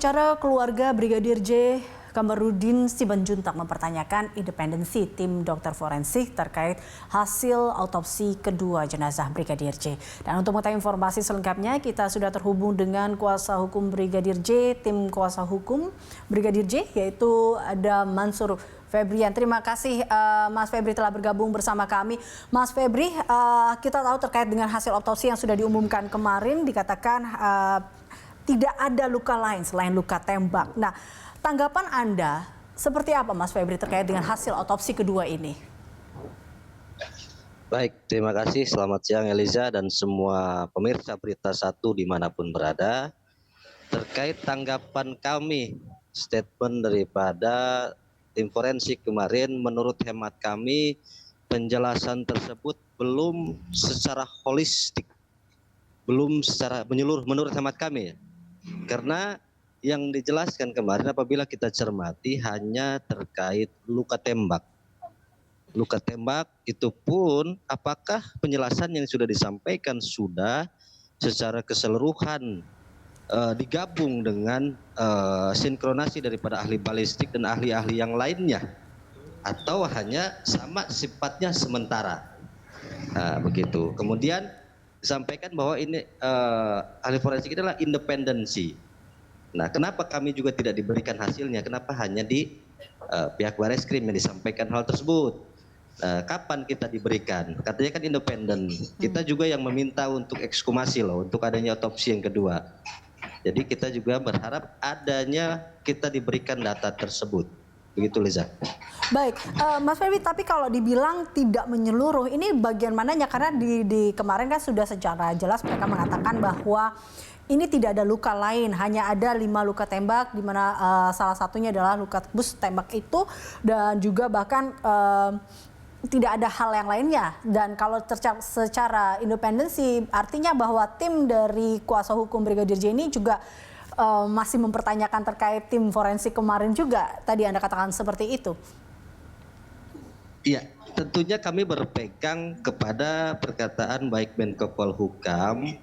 Cara keluarga Brigadir J. Kamarudin Simanjuntak mempertanyakan independensi tim dokter forensik terkait hasil autopsi kedua jenazah Brigadir J. Dan untuk mengetahui informasi selengkapnya, kita sudah terhubung dengan kuasa hukum Brigadir J, tim kuasa hukum Brigadir J, yaitu ada Mansur Febrian. Terima kasih Mas Febri telah bergabung bersama kami. Mas Febri, kita tahu terkait dengan hasil autopsi yang sudah diumumkan kemarin, dikatakan tidak ada luka lain selain luka tembak. Nah, tanggapan Anda seperti apa Mas Febri terkait dengan hasil autopsi kedua ini? Baik, terima kasih. Selamat siang Eliza dan semua pemirsa Berita Satu dimanapun berada. Terkait tanggapan kami, statement daripada tim forensik kemarin, menurut hemat kami penjelasan tersebut belum secara holistik, belum secara menyeluruh menurut hemat kami ya. Karena yang dijelaskan kemarin apabila kita cermati hanya terkait luka tembak. Luka tembak itu pun apakah penjelasan yang sudah disampaikan sudah secara keseluruhan digabung dengan sinkronasi daripada ahli balistik dan ahli-ahli yang lainnya, atau hanya sama sifatnya sementara. Nah, begitu. Kemudian disampaikan bahwa ini ahli forensik adalah independensi. Nah, kenapa kami juga tidak diberikan hasilnya? Kenapa hanya di pihak Bareskrim yang disampaikan hal tersebut? Kapan kita diberikan? Katanya kan independen. Kita juga yang meminta untuk ekshumasi loh, untuk adanya otopsi yang kedua. Jadi kita juga berharap adanya kita diberikan data tersebut. Begitu Liza. Baik, Mas Febri, tapi kalau dibilang tidak menyeluruh, ini bagian mananya? Karena di kemarin kan sudah secara jelas mereka mengatakan bahwa ini tidak ada luka lain, hanya ada 5 luka tembak, di mana salah satunya adalah luka tembus tembak itu, dan juga bahkan tidak ada hal yang lainnya. Dan kalau secara independensi, artinya bahwa tim dari kuasa hukum Brigadir J ini juga masih mempertanyakan terkait tim forensik kemarin juga. Tadi Anda katakan seperti itu. Iya, tentunya kami berpegang kepada perkataan baik Menko Polhukam,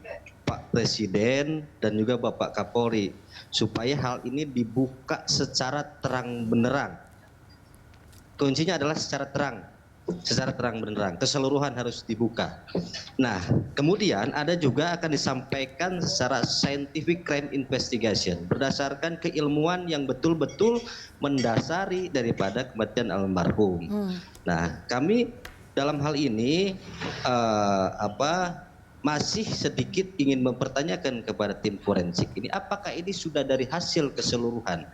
Pak Presiden, dan juga Bapak Kapolri, supaya hal ini dibuka secara terang benderang. Kuncinya adalah secara terang benderang, keseluruhan harus dibuka. Nah, kemudian ada juga akan disampaikan secara scientific crime investigation berdasarkan keilmuan yang betul-betul mendasari daripada kematian almarhum. Nah, kami dalam hal ini masih sedikit ingin mempertanyakan kepada tim forensik ini, apakah ini sudah dari hasil keseluruhan?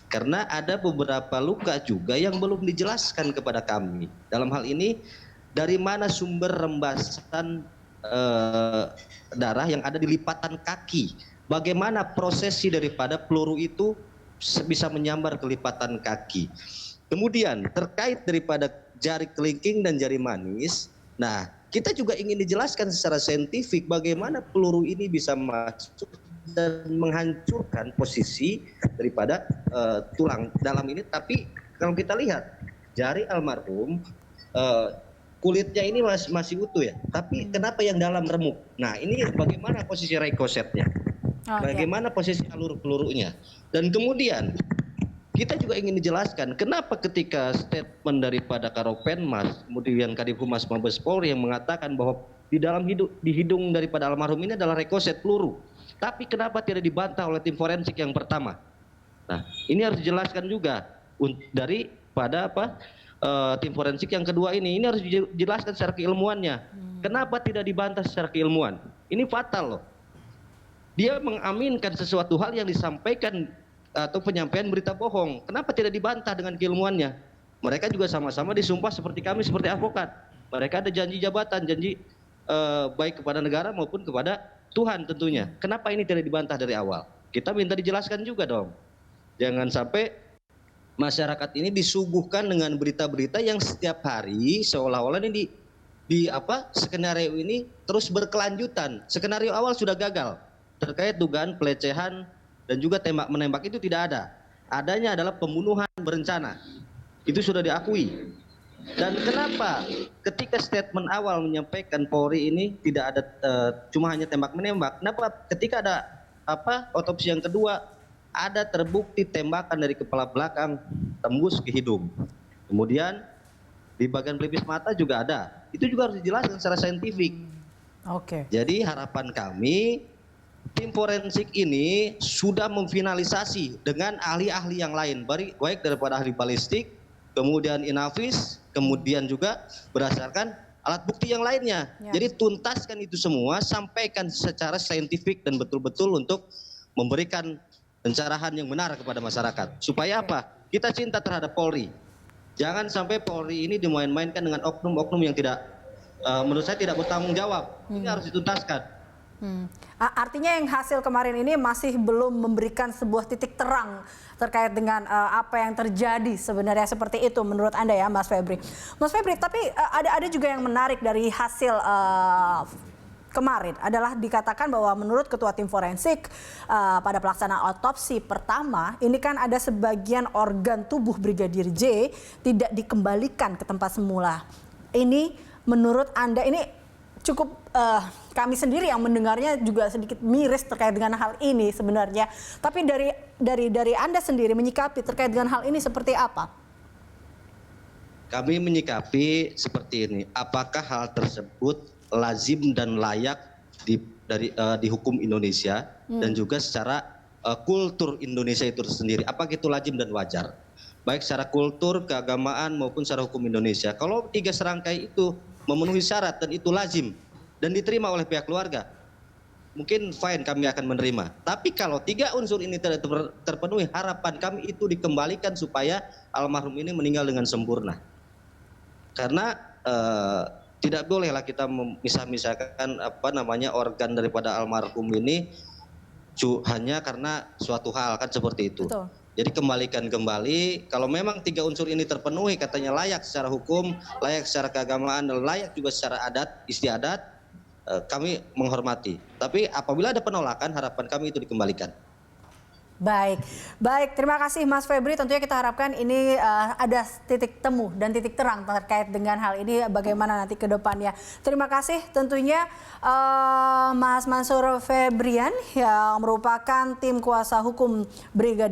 Karena ada beberapa luka juga yang belum dijelaskan kepada kami. Dalam hal ini, dari mana sumber rembasan darah yang ada di lipatan kaki? Bagaimana prosesi daripada peluru itu bisa menyambar ke lipatan kaki? Kemudian terkait daripada jari kelingking dan jari manis, nah kita juga ingin dijelaskan secara saintifik bagaimana peluru ini bisa masuk dan menghancurkan posisi daripada tulang dalam ini. Tapi kalau kita lihat jari almarhum, kulitnya ini masih utuh ya, tapi kenapa yang dalam remuk? Nah, ini bagaimana posisi rikosetnya, bagaimana posisi alur pelurunya. Dan kemudian kita juga ingin dijelaskan kenapa ketika statement daripada Karopenmas, kemudian Kadif Humas Mabes Polri yang mengatakan bahwa di hidung daripada almarhum ini adalah rekoset peluru, tapi kenapa tidak dibantah oleh tim forensik yang pertama? Nah, ini harus dijelaskan juga daripada tim forensik yang kedua ini harus dijelaskan secara keilmuannya. Kenapa tidak dibantah secara keilmuan? Ini fatal loh. Dia mengaminkan sesuatu hal yang disampaikan atau penyampaian berita bohong. Kenapa tidak dibantah dengan keilmuannya? Mereka juga sama-sama disumpah seperti kami, seperti advokat. Mereka ada janji jabatan, janji baik kepada negara maupun kepada Tuhan tentunya. Kenapa ini tidak dibantah dari awal? Kita minta dijelaskan juga dong. Jangan sampai masyarakat ini disuguhkan dengan berita-berita yang setiap hari seolah-olah ini skenario ini terus berkelanjutan. Skenario awal sudah gagal terkait dugaan pelecehan dan juga tembak menembak, itu tidak ada. Adanya adalah pembunuhan berencana. Itu sudah diakui. Dan kenapa ketika statement awal menyampaikan Polri ini tidak ada cuma hanya tembak menembak, kenapa ketika ada otopsi yang kedua ada terbukti tembakan dari kepala belakang tembus ke hidung. Kemudian di bagian pelipis mata juga ada. Itu juga harus dijelaskan secara saintifik. Oke. Jadi harapan kami tim forensik ini sudah memfinalisasi dengan ahli-ahli yang lain, baik daripada ahli balistik, kemudian inafis, kemudian juga berdasarkan alat bukti yang lainnya. Ya. Jadi tuntaskan itu semua, sampaikan secara saintifik dan betul-betul untuk memberikan pencerahan yang benar kepada masyarakat. Supaya apa? Kita cinta terhadap Polri. Jangan sampai Polri ini dimain-mainkan dengan oknum-oknum yang tidak, menurut saya tidak bertanggung jawab. Ini harus dituntaskan. Artinya yang hasil kemarin ini masih belum memberikan sebuah titik terang terkait dengan apa yang terjadi sebenarnya seperti itu menurut Anda ya, Mas Febri. Mas Febri, tapi ada juga yang menarik dari hasil kemarin adalah dikatakan bahwa menurut Ketua Tim Forensik pada pelaksanaan otopsi pertama ini kan ada sebagian organ tubuh Brigadir J tidak dikembalikan ke tempat semula. Ini menurut Anda ini cukup kami sendiri yang mendengarnya juga sedikit miris terkait dengan hal ini sebenarnya. Tapi dari Anda sendiri menyikapi terkait dengan hal ini seperti apa? Kami menyikapi seperti ini. Apakah hal tersebut lazim dan layak di hukum Indonesia dan juga secara kultur Indonesia itu sendiri? Apakah itu lazim dan wajar? Baik secara kultur, keagamaan maupun secara hukum Indonesia. Kalau 3 serangkai itu memenuhi syarat dan itu lazim dan diterima oleh pihak keluarga, mungkin fine kami akan menerima. Tapi kalau 3 unsur ini tidak terpenuhi, harapan kami itu dikembalikan supaya almarhum ini meninggal dengan sempurna. Karena tidak bolehlah kita memisah-misahkan organ daripada almarhum ini hanya karena suatu hal, kan seperti itu. Betul. Jadi kembalikan kembali, kalau memang 3 unsur ini terpenuhi, katanya layak secara hukum, layak secara keagamaan, dan layak juga secara adat, istiadat, kami menghormati. Tapi apabila ada penolakan, harapan kami itu dikembalikan. Baik, terima kasih Mas Febri. Tentunya kita harapkan ini ada titik temu dan titik terang terkait dengan hal ini bagaimana nanti ke depannya. Terima kasih tentunya Mas Mansur Febrian yang merupakan tim kuasa hukum Brigadir